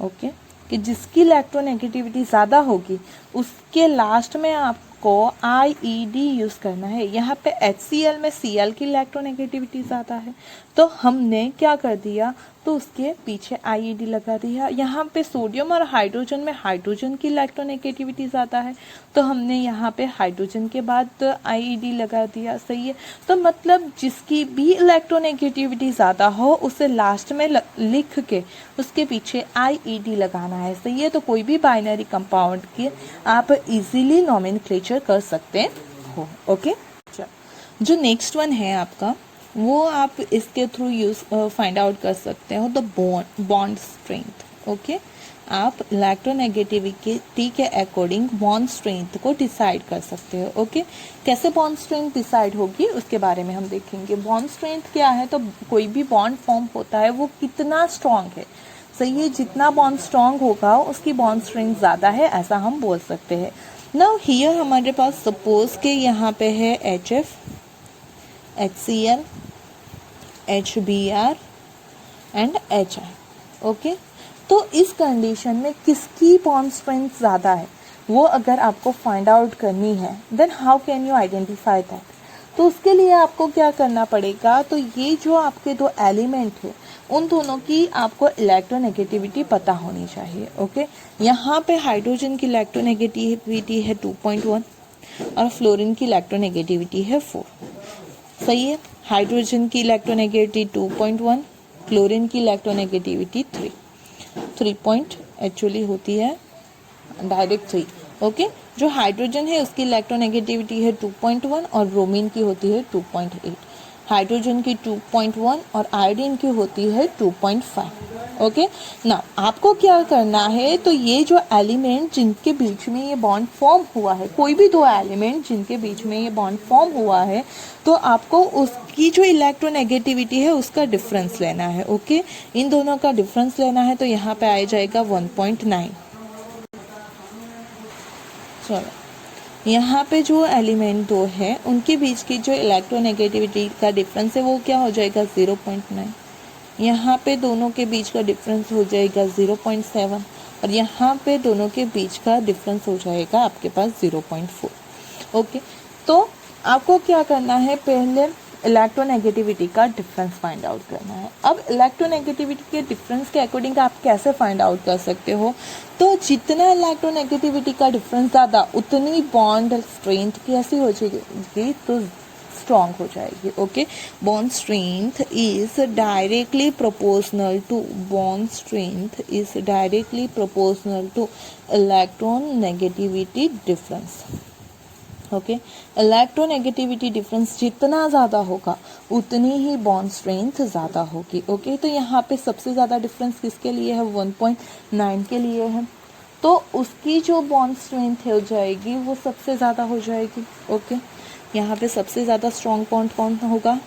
Okay, कि जिसकी इलेक्ट्रोनेगेटिविटी ज़्यादा होगी उसके लास्ट में आपको IED यूज़ करना है। यहाँ पे HCl में Cl की इलेक्ट्रोनेगेटिविटी ज़्यादा है तो हमने क्या कर दिया? तो उसके पीछे IED लगा दिया। यहाँ पे सोडियम और हाइड्रोजन में हाइड्रोजन की इलेक्ट्रोनेगेटिविटी ज़्यादा है तो हमने यहाँ पे हाइड्रोजन के बाद IED लगा दिया। सही है, तो मतलब जिसकी भी इलेक्ट्रोनेगेटिविटी ज़्यादा हो उसे लास्ट में लिख के उसके पीछे IED लगाना है। सही है, तो कोई भी बाइनरी कंपाउंड के आप इजीली नॉमेनक्लेचर कर सकते हो। ओके, जो नेक्स्ट वन है आपका वो आप इसके थ्रू यूज फाइंड आउट कर सकते हो द बॉन्ड स्ट्रेंथ। ओके, आप इलेक्ट्रोनेगेटिविटी के अकॉर्डिंग बॉन्ड स्ट्रेंथ को डिसाइड कर सकते हो। ओके, कैसे बॉन्ड स्ट्रेंथ डिसाइड होगी उसके बारे में हम देखेंगे। बॉन्ड स्ट्रेंथ क्या है? तो कोई भी बॉन्ड फॉर्म होता है वो कितना स्ट्रांग है। सही है, जितना बॉन्ड स्ट्रांग होगा उसकी बॉन्ड स्ट्रेंथ ज़्यादा है, ऐसा हम बोल सकते हैं। नाउ हियर हमारे पास सपोज के यहाँ पे है HF, HCl, HBr and HI। Okay, तो इस कंडीशन में किसकी बॉन्ड स्ट्रेंथ ज़्यादा है वो अगर आपको फाइंड आउट करनी है then how can you identify that? तो उसके लिए आपको क्या करना पड़ेगा? तो ये जो आपके दो एलिमेंट है उन दोनों की आपको इलेक्ट्रोनेगेटिविटी पता होनी चाहिए। ओके, यहाँ पे हाइड्रोजन की इलेक्ट्रोनेगेटिविटी है 2.1 और फ्लोरीन की इलेक्ट्रोनेगेटिविटी है 4। सही है, हाइड्रोजन की इलेक्ट्रोनेगेटिविटी 2.1, क्लोरीन की इलेक्ट्रोनेगेटिविटी 3 पॉइंट एक्चुअली होती है डायरेक्ट 3। ओके, जो हाइड्रोजन है उसकी इलेक्ट्रोनेगेटिविटी है 2.1 और ब्रोमीन की होती है 2.8। हाइड्रोजन की 2.1 और आयोडीन की होती है 2.5। ओके, ना आपको क्या करना है? तो ये जो एलिमेंट जिनके बीच में ये बॉन्ड फॉर्म हुआ है, कोई भी दो एलिमेंट जिनके बीच में ये बॉन्ड फॉर्म हुआ है, तो आपको उसकी जो इलेक्ट्रोनेगेटिविटी है उसका डिफरेंस लेना है। ओके, इन दोनों का डिफरेंस लेना है तो यहाँ पे आ जाएगा 1.9। चलो, यहाँ पे जो एलिमेंट दो है उनके बीच की जो इलेक्ट्रोनेगेटिविटी का डिफरेंस है वो क्या हो जाएगा? 0.9। यहाँ पे दोनों के बीच का डिफरेंस हो जाएगा 0.7 और यहाँ पे दोनों के बीच का डिफरेंस हो जाएगा आपके पास 0.4। ओके, तो आपको क्या करना है? पहले इलेक्ट्रोनेगेटिविटी का डिफरेंस फाइंड आउट करना है। अब इलेक्ट्रोनेगेटिविटी के डिफरेंस के अकॉर्डिंग आप कैसे फाइंड आउट कर सकते हो? तो जितना इलेक्ट्रोनेगेटिविटी का डिफरेंस ज़्यादा उतनी बॉन्ड स्ट्रेंथ कैसी हो जाएगी? तो स्ट्रॉन्ग हो जाएगी. Okay, bond strength is directly proportional two electron negativity difference. Okay, electronegativity difference जितना ज़्यादा होगा उतनी ही बॉन्ड स्ट्रेंथ ज़्यादा होगी. ओके, तो यहाँ पे सबसे ज़्यादा डिफरेंस किसके लिए है? 1.9 के लिए है. तो उसकी जो बॉन्ड स्ट्रेंथ हो जाएगी वो सबसे ज़्यादा हो जाएगी. ओके, यहाँ पे सबसे ज़्यादा स्ट्रॉन्ग बॉन्ड कौन होगा?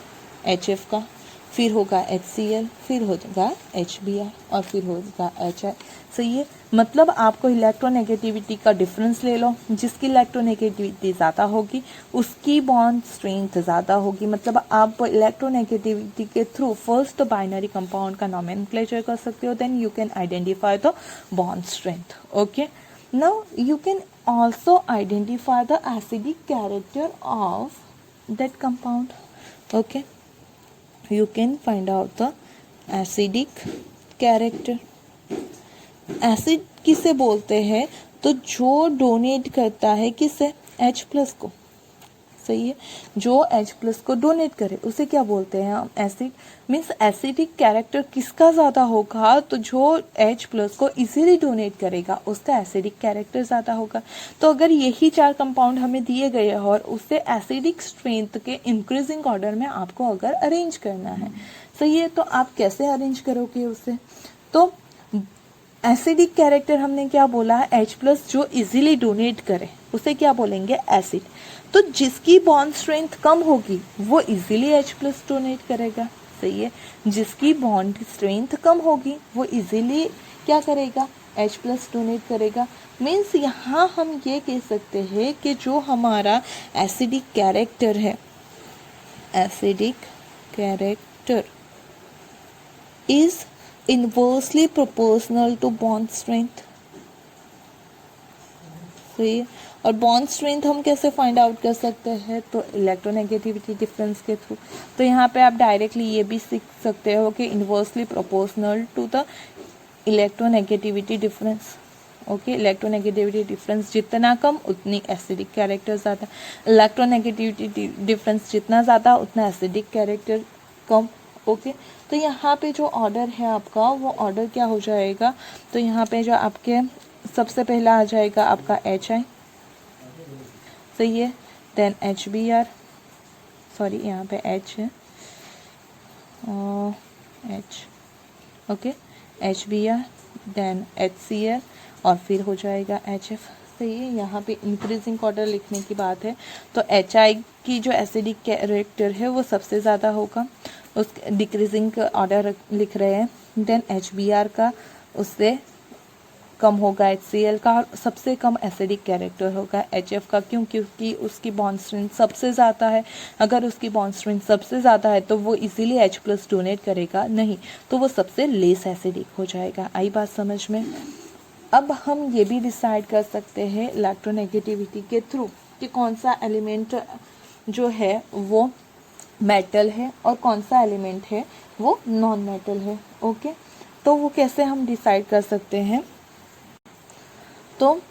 HF का, फिर होगा HCl, फिर होगा HBr और फिर होगा HI. सही है, मतलब आपको इलेक्ट्रोनेगेटिविटी का डिफरेंस ले लो, जिसकी इलेक्ट्रोनेगेटिविटी ज़्यादा होगी उसकी बॉन्ड स्ट्रेंथ ज़्यादा होगी. मतलब आप इलेक्ट्रोनेगेटिविटी के थ्रू फर्स्ट बाइनरी कंपाउंड का नॉमेनक्लेचर कर सकते हो. Then you can identify the bond strength. Okay, now you can also identify the acidic character of that compound. Okay, you can find out the acidic character. Acid किसे बोलते हैं? तो जो donate करता है किसे? H प्लस को. सही है, जो H प्लस को डोनेट करे उसे क्या बोलते हैं हम? एसिड. मीन्स एसिडिक कैरेक्टर किसका ज़्यादा होगा? तो जो H प्लस को इजीली डोनेट करेगा उसका एसिडिक कैरेक्टर ज़्यादा होगा. तो अगर यही 4 कंपाउंड हमें दिए गए हैं और उससे एसिडिक स्ट्रेंथ के इंक्रीजिंग ऑर्डर में आपको अगर अरेंज करना है, सही है, तो आप कैसे अरेंज करोगे उसे? तो एसिडिक कैरेक्टर हमने क्या बोला? H प्लस जो इजीली डोनेट करे उसे क्या बोलेंगे? एसिड. तो जिसकी बॉन्ड स्ट्रेंथ कम होगी वो इजीली H प्लस डोनेट करेगा. सही है, जिसकी बॉन्ड स्ट्रेंथ कम होगी वो इजीली क्या करेगा? H प्लस डोनेट करेगा. मीन्स यहाँ हम ये कह सकते हैं कि जो हमारा एसिडिक कैरेक्टर है, acidic character is inversely proportional to bond strength. सही है, और बॉन्ड स्ट्रेंथ हम कैसे फाइंड आउट कर सकते हैं? तो इलेक्ट्रोनेगेटिविटी डिफरेंस के थ्रू. तो यहाँ पे आप डायरेक्टली ये भी सीख सकते हो कि inversely proportional to the electronegativity difference. Okay, electronegativity difference जितना कम उतनी एसिडिक कैरेक्टर ज़्यादा. इलेक्ट्रोनेगेटिविटी डिफरेंस जितना ज़्यादा उतना एसिडिक कैरेक्टर कम. ओके, तो यहाँ पे जो ऑर्डर है आपका वो ऑर्डर क्या हो जाएगा? तो यहाँ पे जो आपके सबसे पहला आ जाएगा आपका HI. सही है, देन HBr, सॉरी यहाँ पे H है, H. Okay, HBr, then HCl और फिर हो जाएगा HF. सही है, यहाँ पे इंक्रीजिंग ऑर्डर लिखने की बात है. तो HI की जो एसिडिक कैरेक्टर है वो सबसे ज़्यादा होगा, उस डिक्रीजिंग ऑर्डर लिख रहे हैं. देन HBr का उससे कम होगा HCl का, और सबसे कम एसिडिक कैरेक्टर होगा HF का. क्यों? क्योंकि उसकी बॉन्ड स्ट्रेंथ सबसे ज़्यादा है. अगर उसकी बॉन्ड स्ट्रेंथ सबसे ज़्यादा है तो वो इजीली H प्लस डोनेट करेगा नहीं, तो वो सबसे लेस एसिडिक हो जाएगा. आई बात समझ में? अब हम ये भी डिसाइड कर सकते हैं इलेक्ट्रोनेगेटिविटी के थ्रू कि कौन सा एलिमेंट जो है वो मेटल है और कौन सा एलिमेंट है वो नॉन मेटल है. ओके, तो वो कैसे हम डिसाइड कर सकते हैं? तो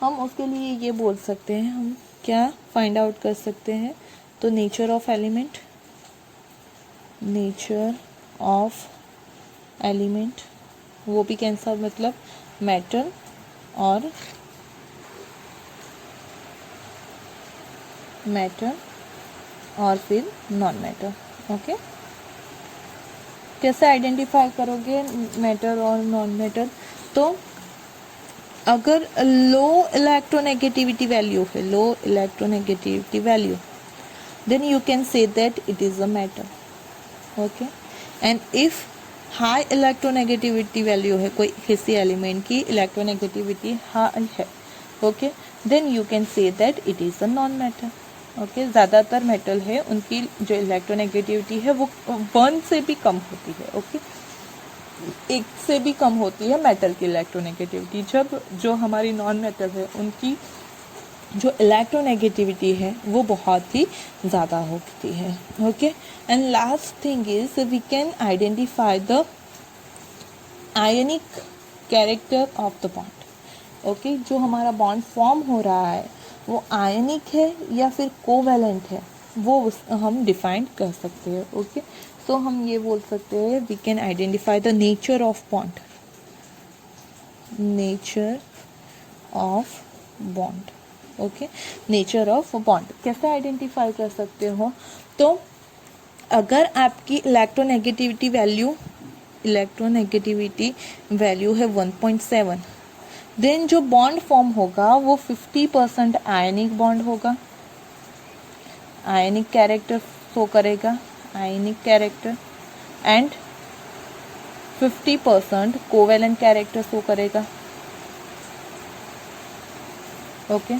हम उसके लिए ये बोल सकते हैं, हम क्या फाइंड आउट कर सकते हैं? तो nature of element, nature of element वो भी कैसा, मतलब मेटल और फिर नॉन मेटल. ओके, कैसे आइडेंटिफाई करोगे मेटल और नॉन मेटल? तो अगर लो इलेक्ट्रोनेगेटिविटी वैल्यू है, low electronegativity value, then you can say that it is a metal. Okay, and if high electronegativity value है कोई किसी एलिमेंट की इलेक्ट्रोनेगेटिविटी हाई है, okay, then you can say that it is a non metal. Okay, ज़्यादातर metal है उनकी जो electronegativity है वो 1 से भी कम होती है. ओके, 1 से भी कम होती है मेटल की इलेक्ट्रोनेगेटिविटी. जब जो हमारी नॉन मेटल है उनकी जो इलेक्ट्रोनेगेटिविटी है वो बहुत ही ज़्यादा होती है. Okay, and last thing is we can identify the ionic character of the bond. Okay, जो हमारा बॉन्ड फॉर्म हो रहा है वो आयनिक है या फिर कोवैलेंट है, वो हम डिफाइन कर सकते हैं। ओके, सो हम ये बोल सकते हैं we can identify the nature of bond, nature of bond. Okay, nature of bond कैसे आइडेंटिफाई कर सकते हो? तो अगर आपकी इलेक्ट्रोनेगेटिविटी वैल्यू है 1.7, देन जो बॉन्ड फॉर्म होगा वो 50% आयनिक बॉन्ड होगा, आयनिक कैरेक्टर शो करेगा, आयनिक character, and 50% covalent character show करेगा। ओके,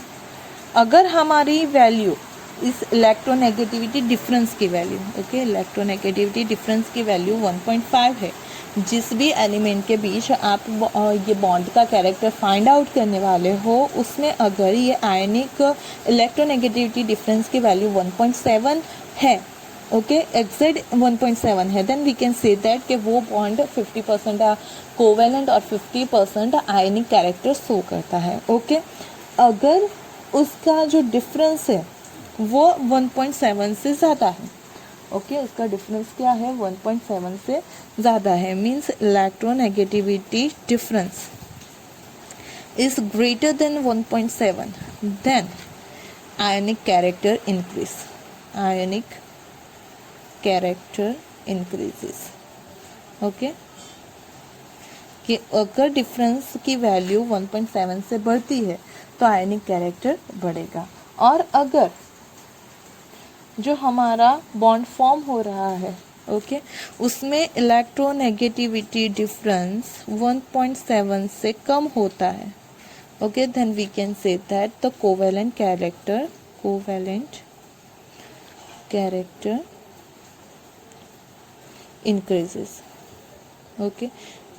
अगर हमारी वैल्यू इस इलेक्ट्रोनेगेटिविटी डिफरेंस की वैल्यू, ओके, इलेक्ट्रोनेगेटिविटी डिफरेंस की वैल्यू 1.5 है, जिस भी एलिमेंट के बीच आप ये बॉन्ड का कैरेक्टर फाइंड आउट करने वाले हो, उसमें अगर ये आयनिक इलेक्ट्रोनेगेटिविटी डिफरेंस की वैल्यू 1.7 है, ओके, एग्जैक्ट 1.7 है, then we can say that कि वो बॉन्ड 50% कोवेलेंट और 50% आयनिक कैरेक्टर शो करता है। ओके, अगर उसका जो डिफरेंस है वो 1.7 से ज़्यादा है, ओके, उसका डिफरेंस क्या है, 1.7 से ज़्यादा है, means electronegativity difference is greater than 1.7, then ionic character increase, ionic character increases. Okay, कि अगर डिफरेंस की वैल्यू 1.7 से बढ़ती है तो आयनिक कैरेक्टर बढ़ेगा, और अगर जो हमारा बॉन्ड फॉर्म हो रहा है, ओके, उसमें इलेक्ट्रोनेगेटिविटी डिफरेंस 1.7 से कम होता है, okay, then we can say that the covalent character increases. Okay,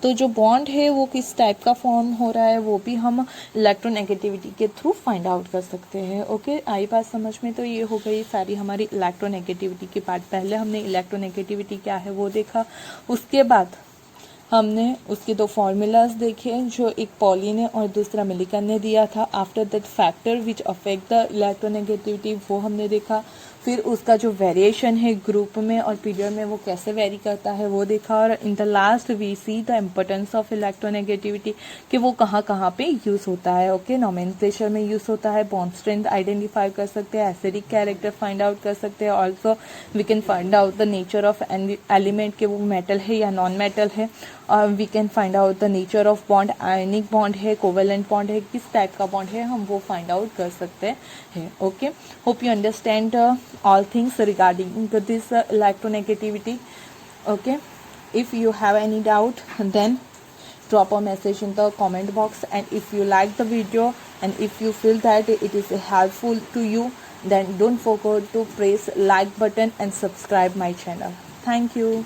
तो जो बॉन्ड है वो किस टाइप का फॉर्म हो रहा है वो भी हम इलेक्ट्रोनेगेटिविटी के थ्रू फाइंड आउट कर सकते हैं। ओके, आई बात समझ में? तो ये हो गई सारी हमारी इलेक्ट्रोनेगेटिविटी की पार्ट। पहले हमने इलेक्ट्रोनेगेटिविटी क्या है वो देखा, उसके बाद हमने उसके दो फॉर्मूलाज देखे, जो एक पॉली ने और दूसरा मिलिकन ने दिया था। After that factor which affect the electronegativity वो हमने देखा। फिर उसका जो वेरिएशन है ग्रुप में और पीरियड में वो कैसे वेरी करता है वो देखा। और in the last we see the importance of electronegativity, कि वो कहाँ कहाँ पे यूज़ होता है। ओके, नोमेनक्लेचर में यूज़ होता है, बॉन्ड स्ट्रेंथ आइडेंटिफाई कर सकते हैं, एसिडिक कैरेक्टर फाइंड आउट कर सकते हैं, also we can find out the nature of element, के वो मेटल है या नॉन मेटल है। और we can find out the nature of bond, ionic bond है, कोवेलेंट बॉन्ड है, किस टाइप का बॉन्ड है, हम वो फाइंड आउट कर सकते हैं। Okay, hope you understand all things regarding this electronegativity. Okay, if you have any doubt, then drop a message in the comment box, and if you like the video and if you feel that it is helpful to you, then don't forget to press like button and subscribe my channel. Thank you.